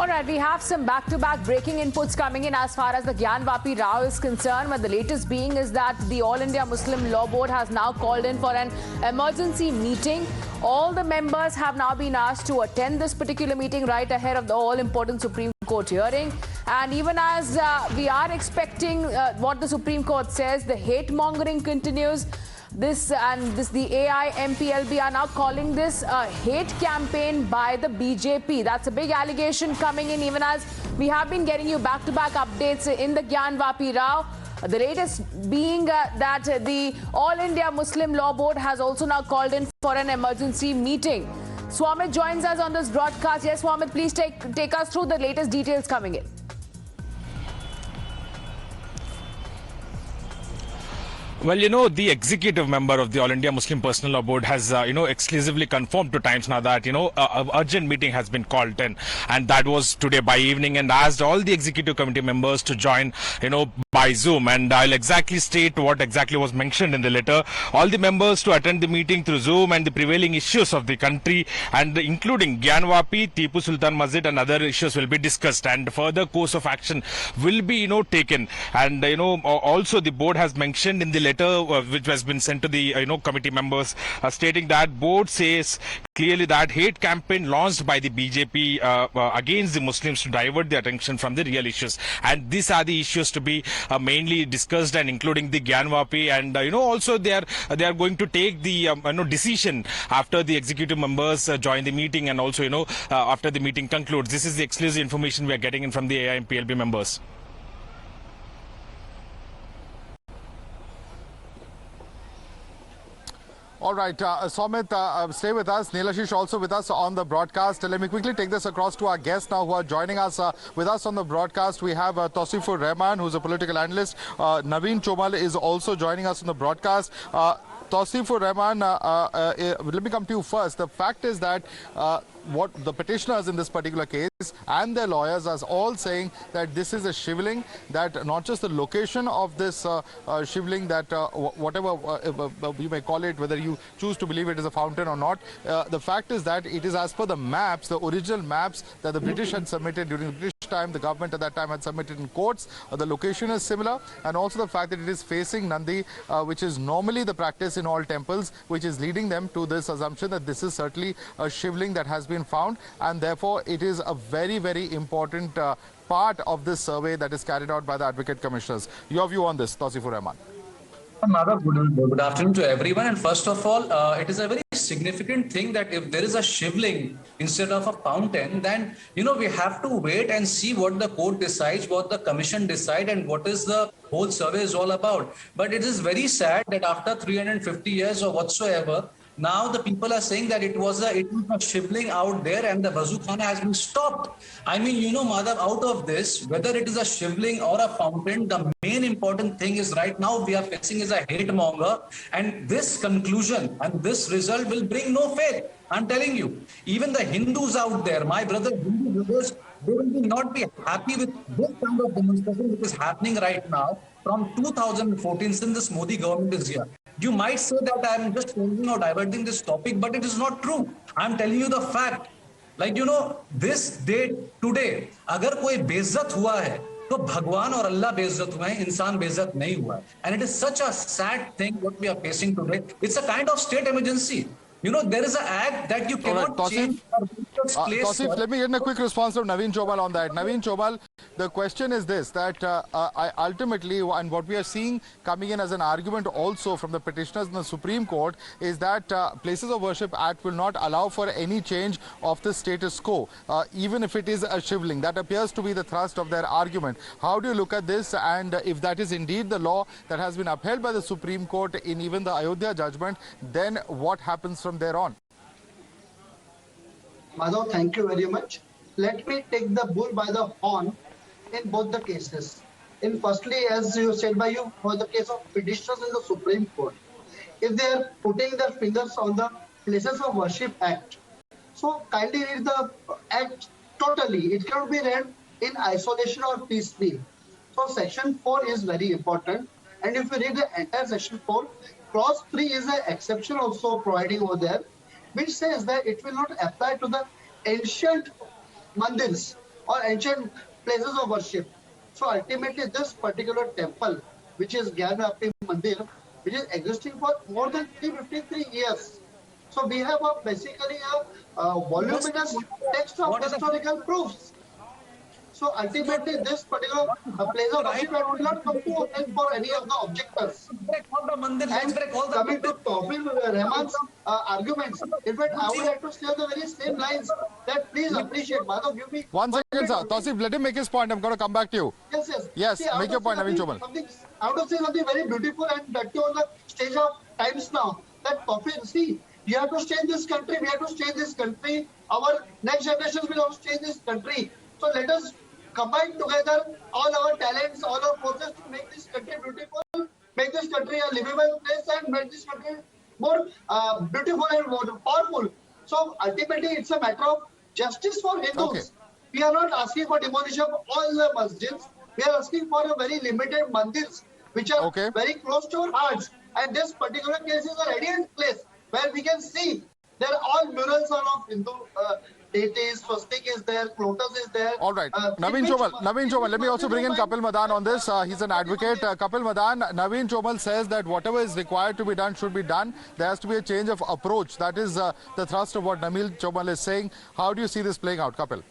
All right, we have some back-to-back breaking inputs coming in as far as the Gyanvapi row is concerned. But the latest being is that the All India Muslim Law Board has now called in for an emergency meeting. All the members have now been asked to attend this particular meeting right ahead of the all-important Supreme Court hearing. And even as we are expecting what the Supreme Court says, the hate-mongering continues. The AIMPLB are now calling this a hate campaign by the BJP. That's a big allegation coming in, even as we have been getting you back-to-back updates in the Gyanvapi row. The latest being that the All India Muslim Law Board has also now called in for an emergency meeting. Swamit joins us on this broadcast. Yes, Swamit, please take us through the latest details coming in. Well, the executive member of the All India Muslim Personal Law Board has, exclusively confirmed to Times now that, an urgent meeting has been called in. And that was today by evening, and asked all the executive committee members to join, by Zoom. And I'll exactly state what exactly was mentioned in the letter. All the members to attend the meeting through Zoom, and the prevailing issues of the country, and including Gyanvapi, Tipu Sultan Masjid and other issues will be discussed. And further course of action will be, taken. And, also the board has mentioned in the letter which has been sent to the committee members, stating that board says clearly that hate campaign launched by the BJP against the Muslims to divert the attention from the real issues, and these are the issues to be mainly discussed, and including the Gyanvapi, and also they are going to take the decision after the executive members join the meeting, and also after the meeting concludes. This is the exclusive information we are getting in from the AIMPLB members. All right, Somit, stay with us. Neelashish also with us on the broadcast. Let me quickly take this across to our guests now who are joining us. With us on the broadcast, we have Tausifur Rahman, who's a political analyst. Naveen Chomal is also joining us on the broadcast. Tausifur Rahman, let me come to you first. The fact is that what the petitioners in this particular case and their lawyers are all saying that this is a shivling, that not just the location of this shivling, that whatever you may call it, whether you choose to believe it is a fountain or not, the fact is that it is as per the maps, the original maps that the British had submitted during the British time, the government at that time had submitted in courts. The location is similar, and also the fact that it is facing Nandi, which is normally the practice in all temples, which is leading them to this assumption that this is certainly a shivling that has been found, and therefore it is a very, very important part of this survey that is carried out by the advocate commissioners. Your view on this, Tausifur Rahman? Good afternoon to everyone. And first of all, it is a very significant thing that if there is a shivling instead of a fountain, then, we have to wait and see what the court decides, what the commission decide, and what is the whole survey is all about. But it is very sad that after 350 years or whatsoever, now the people are saying that it was a shivling out there and the bazookhana has been stopped. I mean, Madhav, out of this, whether it is a shivling or a fountain, the main important thing is right now we are facing is a hate monger, and this conclusion and this result will bring no faith. I'm telling you, even the Hindus out there, my brother, Hindu brothers, they will not be happy with this kind of demonstration which is happening right now from 2014 since this Modi government is here. You might say that I'm just changing or diverting this topic, but it is not true. I'm telling you the fact. Like, this day, today, अगर कोई बेइज्जत हुआ है, तो भगवान और अल्लाह बेइज्जत हुए हैं, इंसान बेइज्जत नहीं हुआ है. And it is such a sad thing what we are facing today. It's a kind of state emergency. There is an act that you cannot change. Tausif, let me get a quick response from Naveen Chomal on that. Naveen Chomal, the question is this, that ultimately, and what we are seeing coming in as an argument also from the petitioners in the Supreme Court, is that Places of Worship Act will not allow for any change of the status quo, even if it is a shivling. That appears to be the thrust of their argument. How do you look at this, and if that is indeed the law that has been upheld by the Supreme Court in even the Ayodhya judgment, then what happens from there on? Madhav, thank you very much. Let me take the bull by the horn in both the cases. In firstly, as you said by you, for the case of petitioners in the Supreme Court, if they are putting their fingers on the Places of Worship Act, so kindly read the act totally. It cannot be read in isolation or piecemeal. So section 4 is very important, and if you read the entire section 4, clause 3 is an exception also providing over there, which says that it will not apply to the ancient mandirs or ancient places of worship. So ultimately, this particular temple, which is Gyanvapi Mandir, which is existing for more than 353 years. So we have basically a voluminous text of historical proofs. So ultimately, this particular place of worship will not come to help for any of the objectors. And coming to Tawfiq Rahman's arguments, in fact, I would like to say the very same lines that please appreciate. Madhav, give me 1 second, sir. Tausif, let him make his point. I'm going to come back to you. Yes, yes. Yes, See, make your point, Naveen Chomal. I want to say something very beautiful and that too on the stage of times now. That Tawfiq, see, we have to stay in this country. We have to stay in this country. Our next generations will also stay in this country. So let us combine together all our talents, all our forces to make this country beautiful, make this country a livable place, and make this country more beautiful and more powerful. So ultimately, it's a matter of justice for Hindus. Okay. We are not asking for demolition of all the masjids. We are asking for a very limited mandirs, which are very close to our hearts. And this particular case is a radiant place where we can see there are all murals are of Hindu deities, swastik is there, lotus is there. All right. Naveen Chomal, let me also bring in Kapil Madan on this. He's an advocate. Kapil Madan, Naveen Chomal says that whatever is required to be done should be done. There has to be a change of approach. That is the thrust of what Naveen Chomal is saying. How do you see this playing out, Kapil?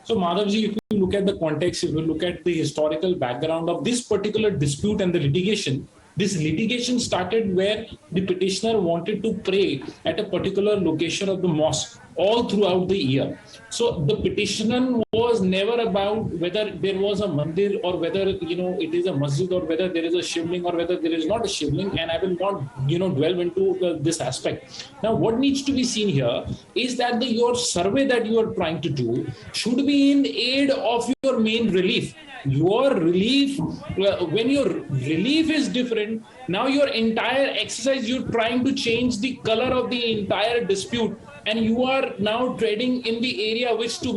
So Madhavji, if you look at the context, if you look at the historical background of this particular dispute and the litigation, this litigation started where the petitioner wanted to pray at a particular location of the mosque all throughout the year. So the petition was never about whether there was a mandir or whether, it is a masjid or whether there is a shivling or whether there is not a shivling. And I will not, delve into this aspect. Now, what needs to be seen here is that your survey that you are trying to do should be in aid of your main relief. Your relief, when your relief is different, now your entire exercise, you're trying to change the color of the entire dispute. And you are now treading in the area which to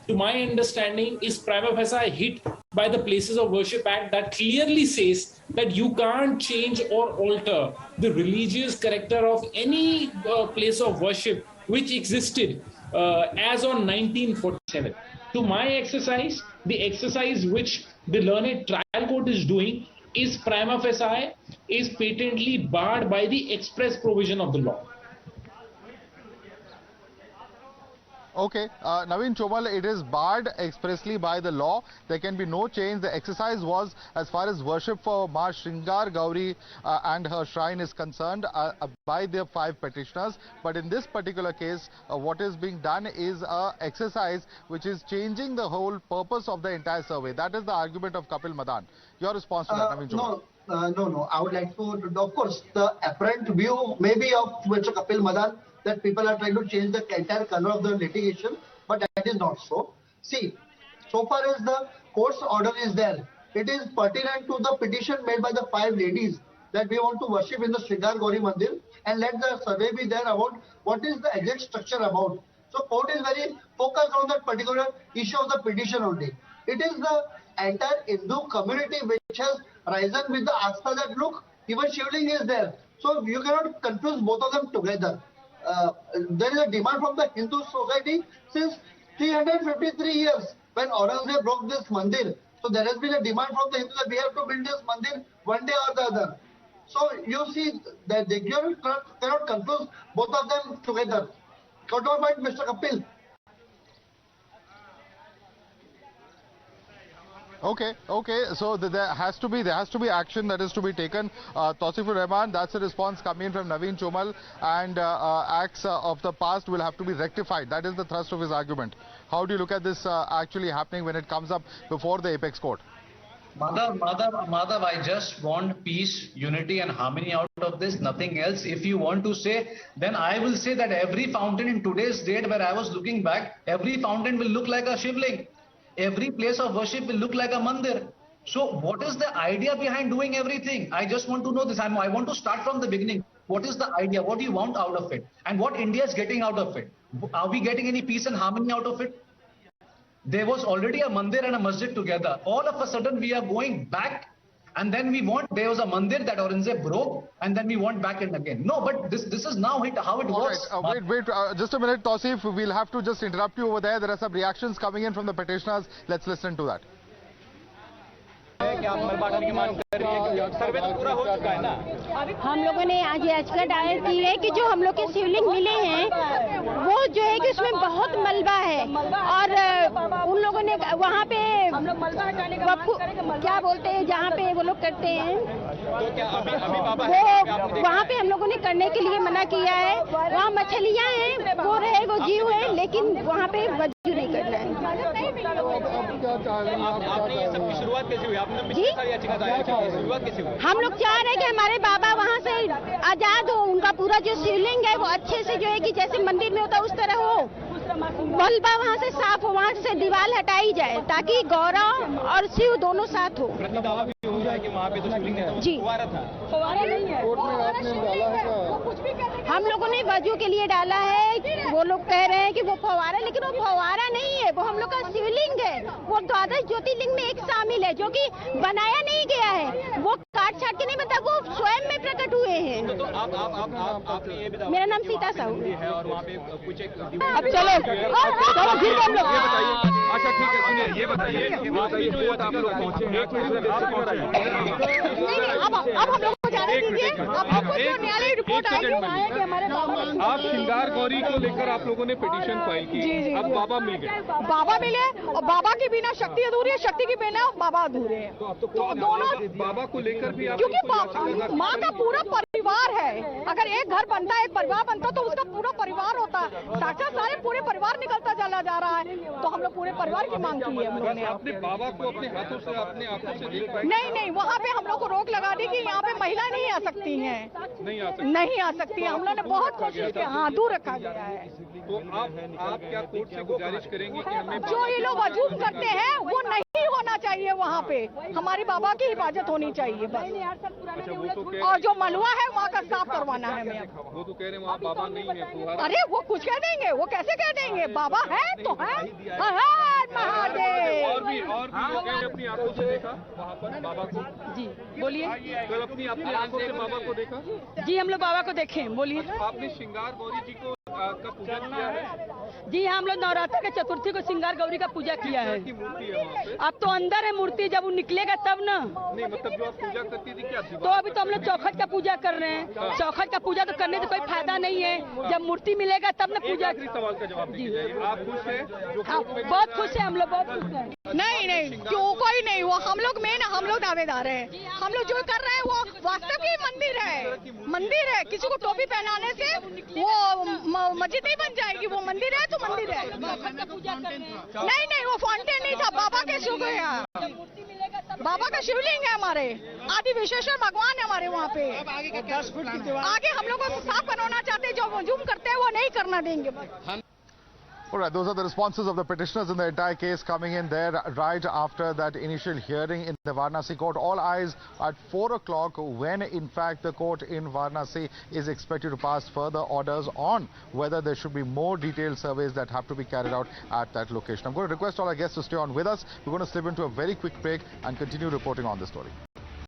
my understanding, is prima facie hit by the Places of Worship Act that clearly says that you can't change or alter the religious character of any place of worship which existed as on 1947. To my exercise, the exercise which the learned trial court is doing is prima facie, is patently barred by the express provision of the law. Okay, Naveen Chomal, it is barred expressly by the law. There can be no change. The exercise was as far as worship for Ma Shringar Gauri and her shrine is concerned by the 5 petitioners. But in this particular case, what is being done is an exercise which is changing the whole purpose of the entire survey. That is the argument of Kapil Madan. Your response to that, Naveen Chomal? No. I would like to, of course, the apparent view maybe of Mr. Kapil Madan that people are trying to change the entire color of the litigation, but that is not so. See, so far as the court's order is there, it is pertinent to the petition made by the 5 ladies that we want to worship in the Shringar Gauri Mandir, and let the survey be there about what is the exact structure about. So court is very focused on that particular issue of the petition only. It is the entire Hindu community which has risen with the astha that look, even shivling is there. So you cannot confuse both of them together. There is a demand from the Hindu society since 353 years when Aurangzeb broke this mandir. So there has been a demand from the Hindus that we have to build this mandir one day or the other. So you see that they cannot confuse both of them together. Got your point, Mr. Kapil? Okay. So there has to be action that is to be taken. Tausifur Rahman, that's a response coming from Naveen Chomal, and acts of the past will have to be rectified. That is the thrust of his argument. How do you look at this actually happening when it comes up before the apex court? Madhav, I just want peace, unity and harmony out of this, nothing else. If you want to say, then I will say that every fountain in today's date where I was looking back, every fountain will look like a shivling. Every place of worship will look like a mandir. So what is the idea behind doing everything? I just want to know this. I want to start from the beginning. What is the idea? What do you want out of it? And what India is getting out of it? Are we getting any peace and harmony out of it? There was already a mandir and a masjid together. All of a sudden we are going back and then we want, there was a mandir that Aurangzeb broke, and then we want back in again. No, but this is now how it works. Wait, just a minute, Tausif. We'll have to just interrupt you over there. There are some reactions coming in from the petitioners. Let's listen to that. हम लोगों ने आज याचिका दायर की है कि जो हम लोग के शिवलिंग मिले हैं वो जो है कि उसमें बहुत मलबा है और उन लोगों ने वहाँ पे क्या बोलते हैं जहाँ पे वो लोग करते हैं वो वहाँ पे हम लोगों ने करने के लिए मना किया है। वहाँ मछलियाँ हैं, वो रहे वो जीव है, लेकिन वहाँ पे वजू नहीं करना है। शुरुआत कैसे हुई? आपने जी शुरुआत कैसे हुई? हम लोग चाह रहे हैं कि हमारे बाबा वहाँ से आजाद हो, उनका पूरा जो शिवलिंग है वो अच्छे से जो है कि जैसे मंदिर में होता है उस तरह हो, मलबा वहाँ से साफ हो, वहाँ से दीवार हटाई जाए ताकि गौरव और शिव दोनों साथ हो। हो जाए कि वहाँ पे तो शिवलिंग है, जी फव्वारा था। फव्वारा नहीं है, हम लोगों ने वजू के लिए डाला है। वो लोग कह रहे हैं कि वो फव्वारा, लेकिन वो फव्वारा नहीं है, वो हम लोग का शिवलिंग है। वो 12 ज्योतिर्लिंग में एक शामिल है जो कि बनाया नहीं गया है, वो काट छाट के नहीं बनता, वो स्वयं में प्रकट हुए हैं। तो आपने ये भी मेरा नाम सीता साहू है और वहाँ पे कुछ अब चलो फिर हम लोग अच्छा ठीक है, सुनिए ये बताइए जो आप लोग पहुँचे अब हम लोग को जाने दीजिए। अब न्यायालय रिपोर्ट आएगी हमारे आप श्रृंगार गौरी को लेकर आप लोगों ने पिटीशन फाइल की, अब बाबा मिल गए। बाबा मिले और बाबा के बिना शक्ति अधूरी है, शक्ति के बिना बाबा अधूरे हैं। तो दोनों बाबा को लेकर भी आप क्योंकि माँ का पूरा परिवार है। अगर एक घर बनता है, एक परिवार बनता तो उसका पूरा परिवार होता है। साक्षात सारे पूरे परिवार निकलता चला जा रहा है, तो हम लोग पूरे परिवार की मांग की है हम लोगों ने। अपने बाबा को अपने हाथों से अपने आंखों से देख पाए? नहीं, वहाँ पे हम लोग को रोक लगा दी कि यहाँ पे महिला नहीं आ सकती हैं, नहीं आ सकती है। हम लोगों ने बहुत कोशिश की, हाँ दूर रखा गया है। तो आप क्या कोर्ट से गुजारिश करेंगे कि हमें जो ये लोग वजूद करते हैं वो नहीं होना चाहिए, वहाँ पे हमारी बाबा की हिफाजत होनी चाहिए बस। और जो मलुआ है वहाँ का साफ करवाना है हमें। वो तो कह रहे हैं वहाँ बाबा नहीं है। अरे वो कुछ कह देंगे, वो कैसे कह देंगे? बाबा है तो है। महादेव और भी लोग हैं अपनी आंखों से देखा वहाँ पर बाबा को? जी बोलिए। कल अपनी आंखों से बाबा को देखा? जी हम लोग बाबा को देखे, बोलिए। आपने श्रृंगार गौरी जी को का पूजा किया है? जी हम लोग नवरात्र के चतुर्थी को श्रृंगार गौरी का पूजा किया है। मूर्ति है वहाँ पे? अब तो अंदर है मूर्ति, जब वो निकलेगा तब ना। नहीं मतलब जो आप पूजा करती थी क्या थी? तो अभी तो हम लोग चौखट का पूजा कर रहे हैं। चौखट का पूजा तो करने से कोई फायदा नहीं है, जब मूर्ति मिलेगा तब ना पूजा। सवाल का जवाब दीजिए, आप खुश हैं? बहुत खुश है हम लोग, बहुत खुश है। नहीं क्यों, कोई नहीं, वो हम लोग मेन, हम लोग दावेदार हैं। हम लोग जो कर रहे हैं वो वास्तव ही मंदिर है। किसी को टोपी पहनाने से वो मस्जिद नहीं बन जाएगी, वो मंदिर है तो मंदिर है। नहीं वो फाउंटेन नहीं था, बाबा के शिव है, बाबा का शिवलिंग है हमारे, आदि विश्वेश्वर भगवान है हमारे वहाँ पे। आगे हम लोग को साफ बनवाना चाहते हैं, जो वजूम करते हैं वो नहीं करना देंगे। All right, those are the responses of the petitioners in the entire case coming in there right after that initial hearing in the Varanasi court. All eyes at 4 o'clock when, in fact, the court in Varanasi is expected to pass further orders on whether there should be more detailed surveys that have to be carried out at that location. I'm going to request all our guests to stay on with us. We're going to slip into a very quick break and continue reporting on the story.